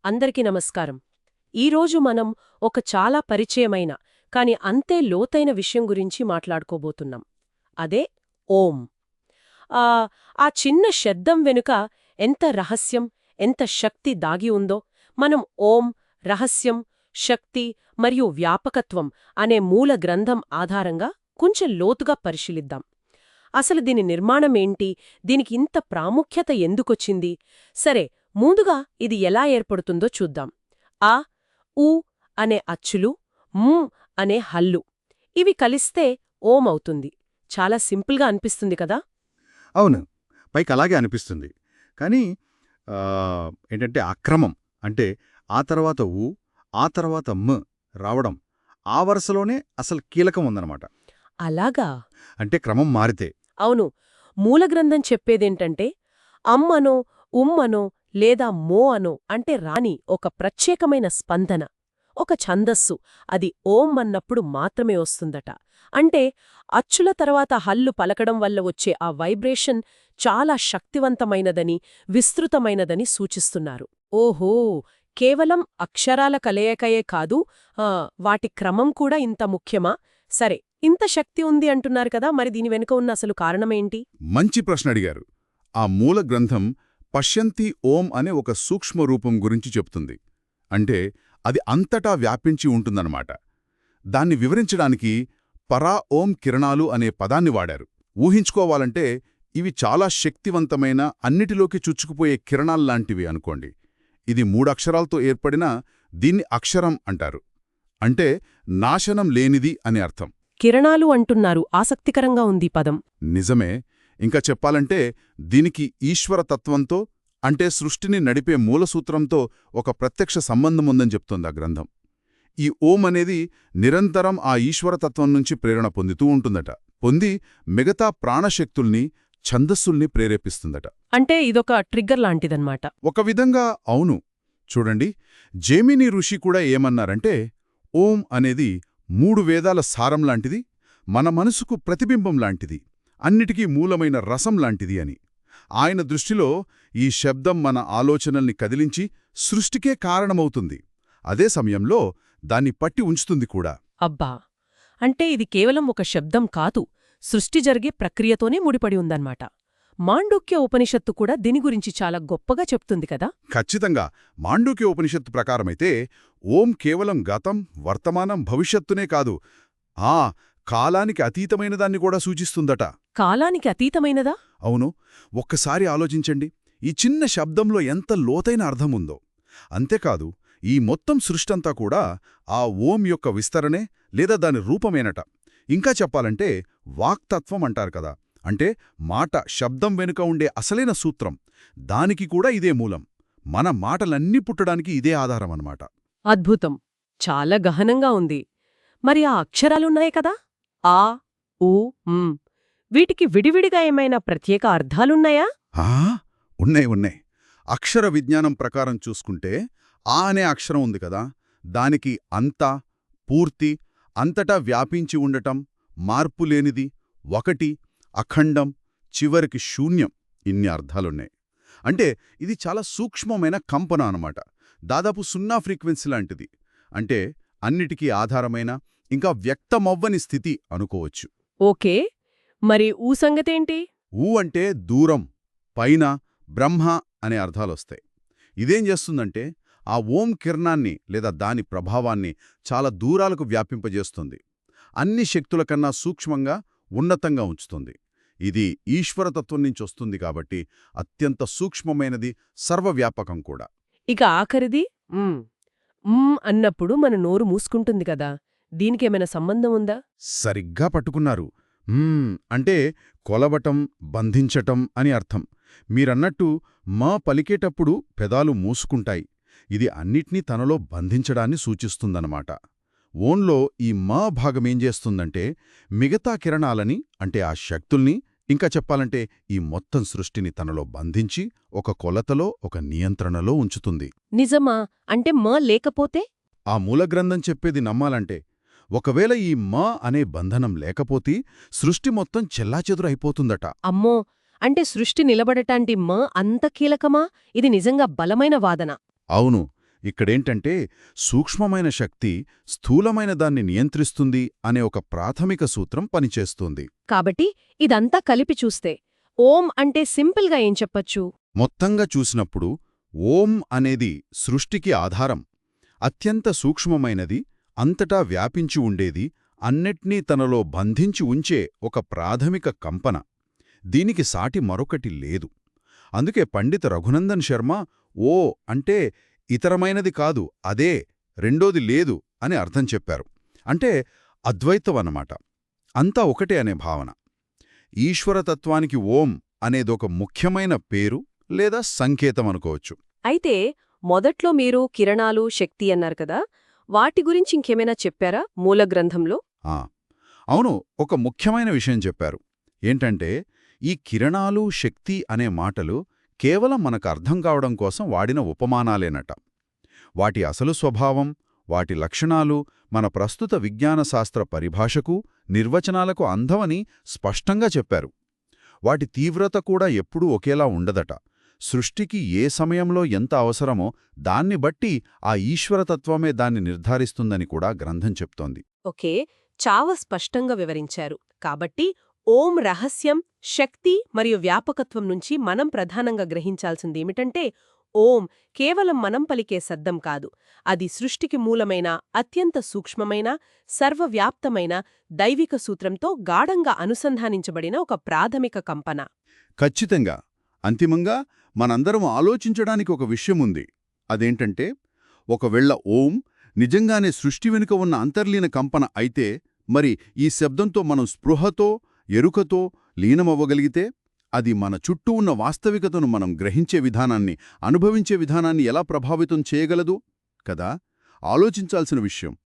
అందరికీ నమస్కారం. ఈరోజు మనం ఒక చాలా పరిచయమైన కాని అంతే లోతైన విషయం గురించి మాట్లాడుకోబోతున్నాం. అదే ఓం. ఆ ఆ చిన్న శబ్దం వెనుక ఎంత రహస్యం, ఎంత శక్తి దాగి ఉందో మనం ఓం, రహస్యం, శక్తి మరియు వ్యాపకత్వం అనే మూల గ్రంథం ఆధారంగా కొంచెం లోతుగా పరిశీలిద్దాం. అసలు దీని నిర్మాణమేంటి, దీనికి ఇంత ప్రాముఖ్యత ఎందుకొచ్చింది? సరే, ముందుగా ఇది ఎలా ఏర్పడుతుందో చూద్దాం. ఆ, ఊ అనే అచ్చులు, ము అనే హల్లు, ఇవి కలిస్తే ఓం అవుతుంది. చాలా సింపుల్గా అనిపిస్తుంది కదా? అవును, పైకి అలాగే అనిపిస్తుంది. కానీ ఏంటంటే అక్రమం అంటే ఆ తర్వాత ఊ, ఆ తర్వాత మ్ రావడం, ఆ వరుసలోనే అసలు కీలకం ఉందన్నమాట. అలాగా? అంటే క్రమం మారితే. అవును. మూలగ్రంథం చెప్పేదేంటంటే అమ్మనో, ఉమ్మనో లేదా మో అనో అంటే రాని ఒక ప్రత్యేకమైన స్పందన, ఒక ఛందస్సు అది ఓం అన్నప్పుడు మాత్రమే వస్తుందట. అంటే అచ్చుల తర్వాత హల్లు పలకడం వల్ల వచ్చే ఆ వైబ్రేషన్ చాలా శక్తివంతమైనదని, విస్తృతమైనదని సూచిస్తున్నారు. ఓహో, కేవలం అక్షరాల కలయికయే కాదు, వాటి క్రమం కూడా ఇంత ముఖ్యమా? సరే, ఇంత శక్తి ఉంది అంటున్నారు కదా, మరి దీని వెనుక ఉన్న అసలు కారణమేంటి? మంచి ప్రశ్న అడిగారు. ఆ మూల గ్రంథం పశ్యంతి ఓం అనే ఒక సూక్ష్మ రూపం గురించి చెప్తుంది. అంటే అది అంతటా వ్యాపించి ఉంటుందన్నమాట. దాన్ని వివరించడానికి పరా ఓం కిరణాలు అనే పదాన్ని వాడారు. ఊహించుకోవాలంటే ఇవి చాలా శక్తివంతమైన, అన్నిటిలోకి చుచ్చుకుపోయే కిరణాల్లాంటివి అనుకోండి. ఇది మూడక్షరాలతో ఏర్పడిన దీన్ని అక్షరం అంటారు. అంటే నాశనం లేనిది అని అర్థం. కిరణాలు అంటున్నారు, ఆసక్తికరంగా ఉంది పదం. నిజమే. ఇంకా చెప్పాలంటే దీనికి ఈశ్వరతత్వంతో, అంటే సృష్టిని నడిపే మూలసూత్రంతో ఒక ప్రత్యక్ష సంబంధముందని చెప్తోంది ఆ గ్రంథం. ఈ ఓం అనేది నిరంతరం ఆ ఈశ్వరతత్వం నుంచి ప్రేరణ పొందుతూ ఉంటుందట. పొంది మిగతా ప్రాణశక్తుల్ని, ఛందస్సుల్ని ప్రేరేపిస్తుందట. అంటే ఇదొక ట్రిగ్గర్ లాంటిదన్నమాట. ఒక విధంగా అవును. చూడండి, జైమిని ఋషి కూడా ఏమన్నారంటే ఓం అనేది 3 వేదాల సారం లాంటిది, మన మనసుకు ప్రతిబింబం లాంటిది, అన్నిటికీ మూలమైన రసం లాంటిది అని. ఆయన దృష్టిలో ఈ శబ్దం మన ఆలోచనల్ని కదిలించి సృష్టికే కారణమవుతుంది. అదే సమయంలో దాన్ని పట్టి ఉంచుతుంది కూడా. అబ్బా, అంటే ఇది కేవలం ఒక శబ్దం కాదు, సృష్టి జరిగే ప్రక్రియతోనే ముడిపడి ఉందన్నమాట. మాండూక్య ఉపనిషత్తు కూడా దీని గురించి చాలా గొప్పగా చెప్తుంది కదా? ఖచ్చితంగా. మాండూక్య ఉపనిషత్తు ప్రకారమైతే ఓం కేవలం గతం, వర్తమానం, భవిష్యత్తునే కాదు, కాలానికి అతీతమైనదాన్ని కూడా సూచిస్తుందట. కాలానికి అతీతమైనదా? అవును. ఒక్కసారి ఆలోచించండి, ఈ చిన్న శబ్దంలో ఎంత లోతైన అర్థముందో. అంతేకాదు, ఈ మొత్తం సృష్టంతా కూడా ఆ ఓం యొక్క విస్తరణే లేదా దాని రూపమేనట. ఇంకా చెప్పాలంటే వాక్తత్వం అంటారు కదా, అంటే మాట, శబ్దం వెనుక ఉండే అసలైన సూత్రం, దానికి కూడా ఇదే మూలం. మన మాటలన్నీ పుట్టడానికి ఇదే ఆధారమన్నమాట. అద్భుతం. చాలా గహనంగా ఉంది. మరి ఆ అక్షరాలున్నాయి కదా, ఆ, ఊ, మ్, వీటికి విడివిడిగా ఏమైనా ప్రత్యేక అర్థాలున్నాయా? ఉన్నాయి. అక్షర విజ్ఞానం ప్రకారం చూసుకుంటే ఆ అనే అక్షరం ఉంది కదా, దానికి అంతా, పూర్తి, అంతటా వ్యాపించి ఉండటం, మార్పులేనిది, ఒకటి, అఖండం, చివరికి శూన్యం, ఇన్ని అర్థాలున్నాయి. అంటే ఇది చాలా సూక్ష్మమైన కంపన అన్నమాట. దాదాపు 0 ఫ్రీక్వెన్సీ లాంటిది. అంటే అన్నిటికీ ఆధారమైన, ఇంకా వ్యక్తమవ్వని స్థితి అనుకోవచ్చు. ఓకే, మరి ఊ సంగతేంటి? ఊ అంటే దూరం, పైన, బ్రహ్మ అనే అర్థాలొస్తాయి. ఇదేం చేస్తుందంటే ఆ ఓం కిరణాన్ని లేదా దాని ప్రభావాన్ని చాలా దూరాలకు వ్యాపింపజేస్తుంది. అన్ని శక్తుల కన్నా సూక్ష్మంగా, ఉన్నతంగా ఉంచుతుంది. ఇది ఈశ్వరతత్వం నుంచి వస్తుంది కాబట్టి అత్యంత సూక్ష్మమైనది, సర్వవ్యాపకం కూడా. ఇక ఆఖరిది అన్నప్పుడు మన నోరు మూసుకుంటుంది కదా, దీనికేమైనా సంబంధం ఉందా? సరిగ్గా పట్టుకున్నారు. అంటే కొలవటం, బంధించటం అని అర్థం. మీరన్నట్టు మా పలికేటప్పుడు పెదాలు మూసుకుంటాయి. ఇది అన్నిట్నీ తనలో బంధించడాన్ని సూచిస్తుందన్నమాట. ఓన్లో ఈ మా భాగమేం చేస్తుందంటే మిగతా కిరణాలని, అంటే ఆ శక్తుల్ని, ఇంకా చెప్పాలంటే ఈ మొత్తం సృష్టిని తనలో బంధించి ఒక కొలతలో, ఒక నియంత్రణలో ఉంచుతుంది. నిజమా? అంటే మా లేకపోతే? ఆ మూలగ్రంథం చెప్పేది నమ్మాలంటే ఒకవేళ ఈ మా అనే బంధనం లేకపోతే సృష్టి మొత్తం చెల్లాచెదురు అయిపోతుందట. అమ్మో, అంటే సృష్టి నిలబడటాంటి మా అంత కీలకమా? ఇది నిజంగా బలమైన వాదన. అవును, ఇక్కడేంటంటే సూక్ష్మమైన శక్తి స్థూలమైన దాన్ని నియంత్రిస్తుంది అనే ఒక ప్రాథమిక సూత్రం పనిచేస్తుంది. కాబట్టి ఇదంతా కలిపి చూస్తే ఓం అంటే సింపుల్గా ఏం చెప్పొచ్చు? మొత్తంగా చూసినప్పుడు ఓం అనేది సృష్టికి ఆధారం. అత్యంత సూక్ష్మమైనది, అంతటా వ్యాపించి ఉండేది, అన్నిట్నీ తనలో బంధించి ఉంచే ఒక ప్రాథమిక కంపన. దీనికి సాటి మరొకటి లేదు. అందుకే పండిత రఘునందన్ శర్మ ఓ అంటే ఇతరమైనది కాదు, అదే, రెండోది లేదు అని అర్థం చెప్పారు. అంటే అద్వైతమన్నమాట. అంతా ఒకటే అనే భావన. ఈశ్వరతత్వానికి ఓం అనేదొక ముఖ్యమైన పేరు లేదా సంకేతం అనుకోవచ్చు. అయితే మొదట్లో మీరు కిరణాలు, శక్తి అన్నారు కదా, వాటి గురించి ఇంకేమైనా చెప్పారా మూల గ్రంథంలో? ఆ, అవును, ఒక ముఖ్యమైన విషయం చెప్పారు. ఏంటంటే ఈ కిరణాలు, శక్తి అనే మాటలు కేవలం మనకు అర్థం కావడం కోసం వాడిన ఉపమానాలేనట. వాటి అసలు స్వభావం, వాటి లక్షణాలు మన ప్రస్తుత విజ్ఞానశాస్త్ర పరిభాషకు, నిర్వచనాలకు అందవని స్పష్టంగా చెప్పారు. వాటి తీవ్రత కూడా ఎప్పుడూ ఒకేలా ఉండదట. సృష్టికి ఏ సమయంలో ఎంత అవసరమో దాన్ని బట్టి ఆ ఈశ్వరతత్వమే దాన్ని నిర్ధారిస్తుందని కూడా గ్రంథం చెప్తోంది. ఓకే, చాలా స్పష్టంగా వివరించారు. కాబట్టి ఓం రహస్యం, శక్తి మరియు వ్యాపకత్వం నుంచి మనం ప్రధానంగా గ్రహించాల్సిందేమిటంటే ఓం కేవలం మనం పలికే శబ్దం కాదు, అది సృష్టికి మూలమైన, అత్యంత సూక్ష్మమైన, సర్వవ్యాప్తమైన దైవిక సూత్రంతో గాఢంగా అనుసంధానించబడిన ఒక ప్రాథమిక కంపన. ఖచ్చితంగా. అంతిమంగా మనందరం ఆలోచించడానికి ఒక విషయముంది. అదేంటంటే ఒకవేళ ఓం నిజంగానే సృష్టి వెనుక ఉన్న అంతర్లీన కంపన అయితే, మరి ఈ శబ్దంతో మనం స్పృహతో, ఎరుకతో లీనమవ్వగలిగితే అది మన చుట్టూ ఉన్న వాస్తవికతను మనం గ్రహించే విధానాన్ని, అనుభవించే విధానాన్ని ఎలా ప్రభావితం చేయగలదు కదా? ఆలోచించాల్సిన విషయం.